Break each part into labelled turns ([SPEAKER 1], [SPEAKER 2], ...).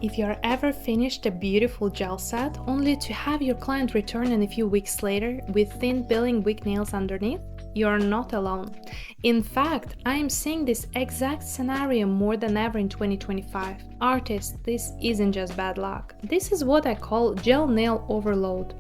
[SPEAKER 1] If you're ever finished a beautiful gel set only to have your client return in a few weeks later with thin peeling weak nails underneath, you're not alone. In fact, I am seeing this exact scenario more than ever in 2025. Artists, this isn't just bad luck. This is what I call gel nail overload,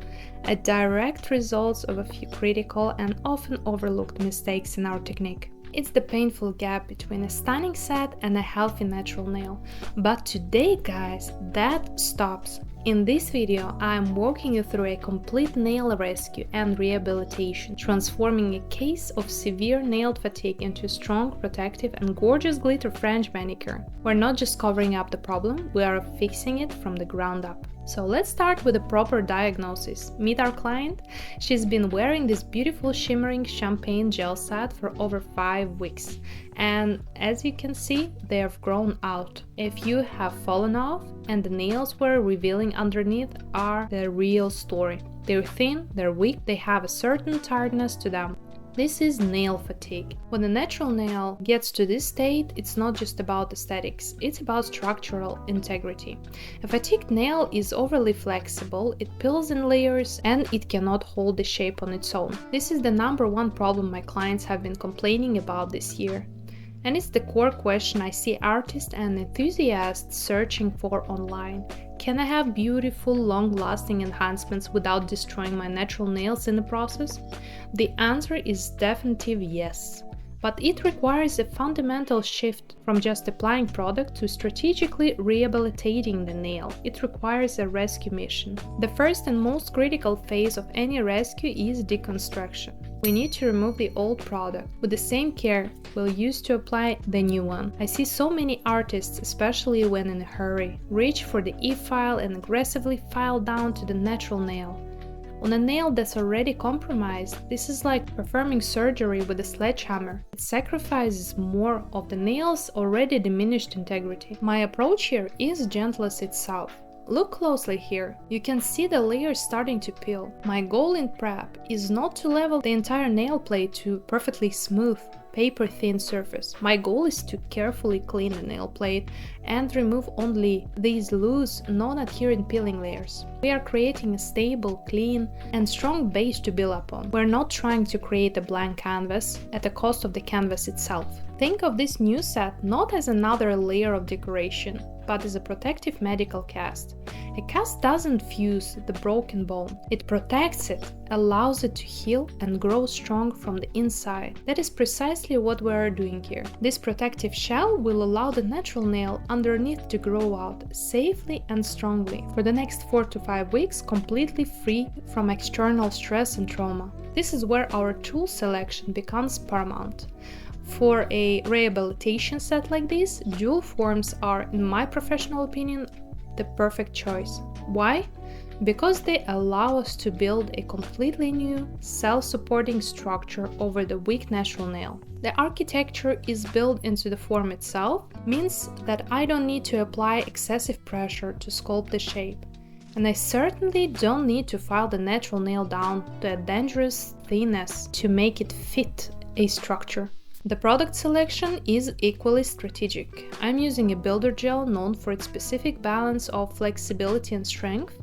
[SPEAKER 1] a direct result of a few critical and often overlooked mistakes in our technique. It's the painful gap between a stunning set and a healthy natural nail. But today, guys, that stops. In this video, I am walking you through a complete nail rescue and rehabilitation, transforming a case of severe nail fatigue into a strong, protective, and gorgeous glitter French manicure. We're not just covering up the problem, we are fixing it from the ground up. So let's start with a proper diagnosis. Meet our client. She's been wearing this beautiful shimmering champagne gel set for over 5 weeks. And as you can see, they have grown out. A few have fallen off, and the nails we're revealing underneath are the real story. They're thin, they're weak, they have a certain tiredness to them. This is nail fatigue. When a natural nail gets to this state, it's not just about aesthetics, it's about structural integrity. A fatigued nail is overly flexible, it peels in layers, and it cannot hold the shape on its own. This is the #1 problem my clients have been complaining about this year. And it's the core question I see artists and enthusiasts searching for online. Can I have beautiful, long-lasting enhancements without destroying my natural nails in the process? The answer is definitive yes. But it requires a fundamental shift from just applying product to strategically rehabilitating the nail. It requires a rescue mission. The first and most critical phase of any rescue is deconstruction. We need to remove the old product with the same care we'll use to apply the new one. I see so many artists, especially when in a hurry, reach for the e-file and aggressively file down to the natural nail. On a nail that's already compromised, this is like performing surgery with a sledgehammer. It sacrifices more of the nail's already diminished integrity. My approach here is gentle as itself. Look closely here, you can see the layers starting to peel. My goal in prep is not to level the entire nail plate to perfectly smooth, paper-thin surface. My goal is to carefully clean the nail plate and remove only these loose, non-adherent peeling layers. We are creating a stable, clean, and strong base to build upon. We're not trying to create a blank canvas at the cost of the canvas itself. Think of this new set not as another layer of decoration, but as a protective medical cast. A cast doesn't fuse the broken bone, it protects it, allows it to heal and grow strong from the inside. That is precisely what we are doing here. This protective shell will allow the natural nail underneath to grow out safely and strongly for the next 4 to 5 weeks, completely free from external stress and trauma. This is where our tool selection becomes paramount. For a rehabilitation set like this, dual forms are, in my professional opinion, the perfect choice. Why? Because they allow us to build a completely new, self-supporting structure over the weak natural nail. The architecture is built into the form itself, means that I don't need to apply excessive pressure to sculpt the shape. And I certainly don't need to file the natural nail down to a dangerous thinness to make it fit a structure. The product selection is equally strategic. I'm using a builder gel known for its specific balance of flexibility and strength.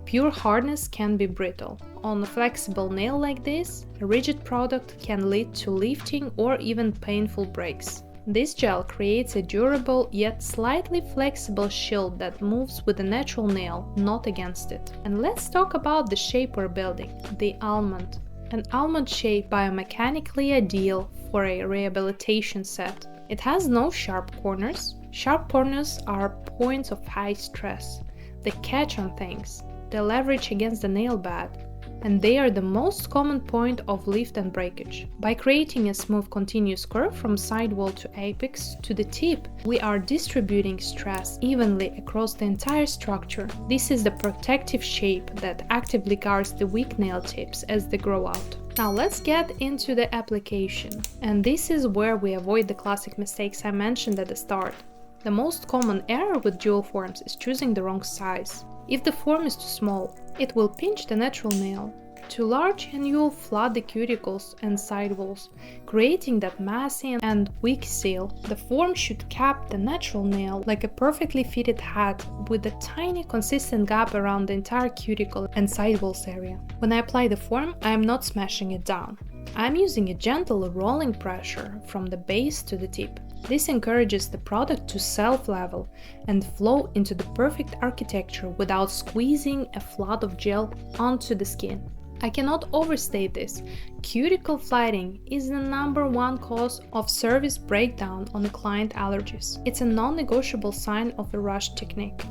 [SPEAKER 1] Pure hardness can be brittle. On a flexible nail like this, a rigid product can lead to lifting or even painful breaks. This gel creates a durable yet slightly flexible shield that moves with the natural nail, not against it. And let's talk about the shape we're building, the almond. An almond shape biomechanically ideal for a rehabilitation set. It has no sharp corners. Sharp corners are points of high stress. They catch on things. They leverage against the nail bed. And they are the most common point of lift and breakage. By creating a smooth continuous curve from sidewall to apex to the tip, we are distributing stress evenly across the entire structure. This is the protective shape that actively guards the weak nail tips as they grow out. Now let's get into the application. And this is where we avoid the classic mistakes I mentioned at the start. The most common error with dual forms is choosing the wrong size. If the form is too small, it will pinch the natural nail. too large and you'll flood the cuticles and sidewalls, creating that messy and weak seal. The form should cap the natural nail like a perfectly fitted hat with a tiny consistent gap around the entire cuticle and sidewalls area. When I apply the form, I am not smashing it down. I'm using a gentle rolling pressure from the base to the tip. This encourages the product to self-level and flow into the perfect architecture without squeezing a flood of gel onto the skin. I cannot overstate this. Cuticle flighting is the #1 cause of service breakdown on client allergies. It's a non-negotiable sign of a rush technique.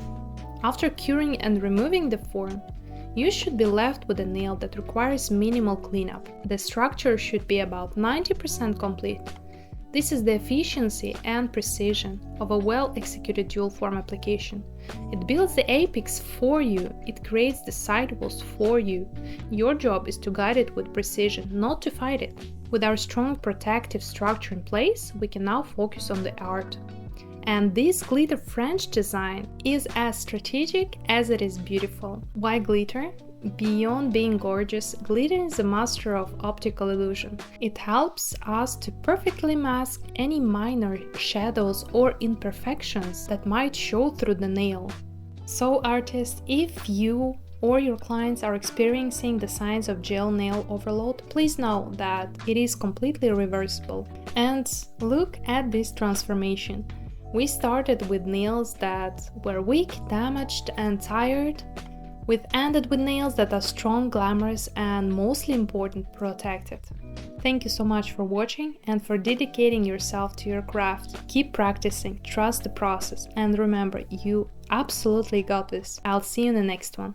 [SPEAKER 1] After curing and removing the form, you should be left with a nail that requires minimal cleanup. The structure should be about 90% complete. This is the efficiency and precision of a well-executed dual form application. It builds the apex for you, it creates the sidewalls for you. Your job is to guide it with precision, not to fight it. With our strong protective structure in place, we can now focus on the art. And this glitter French design is as strategic as it is beautiful. Why glitter? Beyond being gorgeous, glitter is a master of optical illusion. It helps us to perfectly mask any minor shadows or imperfections that might show through the nail. So artists, if you or your clients are experiencing the signs of gel nail overload, please know that it is completely reversible. And look at this transformation. We started with nails that were weak, damaged, and tired. We've ended with nails that are strong, glamorous, and mostly important, protected. Thank you so much for watching and for dedicating yourself to your craft. Keep practicing, trust the process, and remember, you absolutely got this. I'll see you in the next one.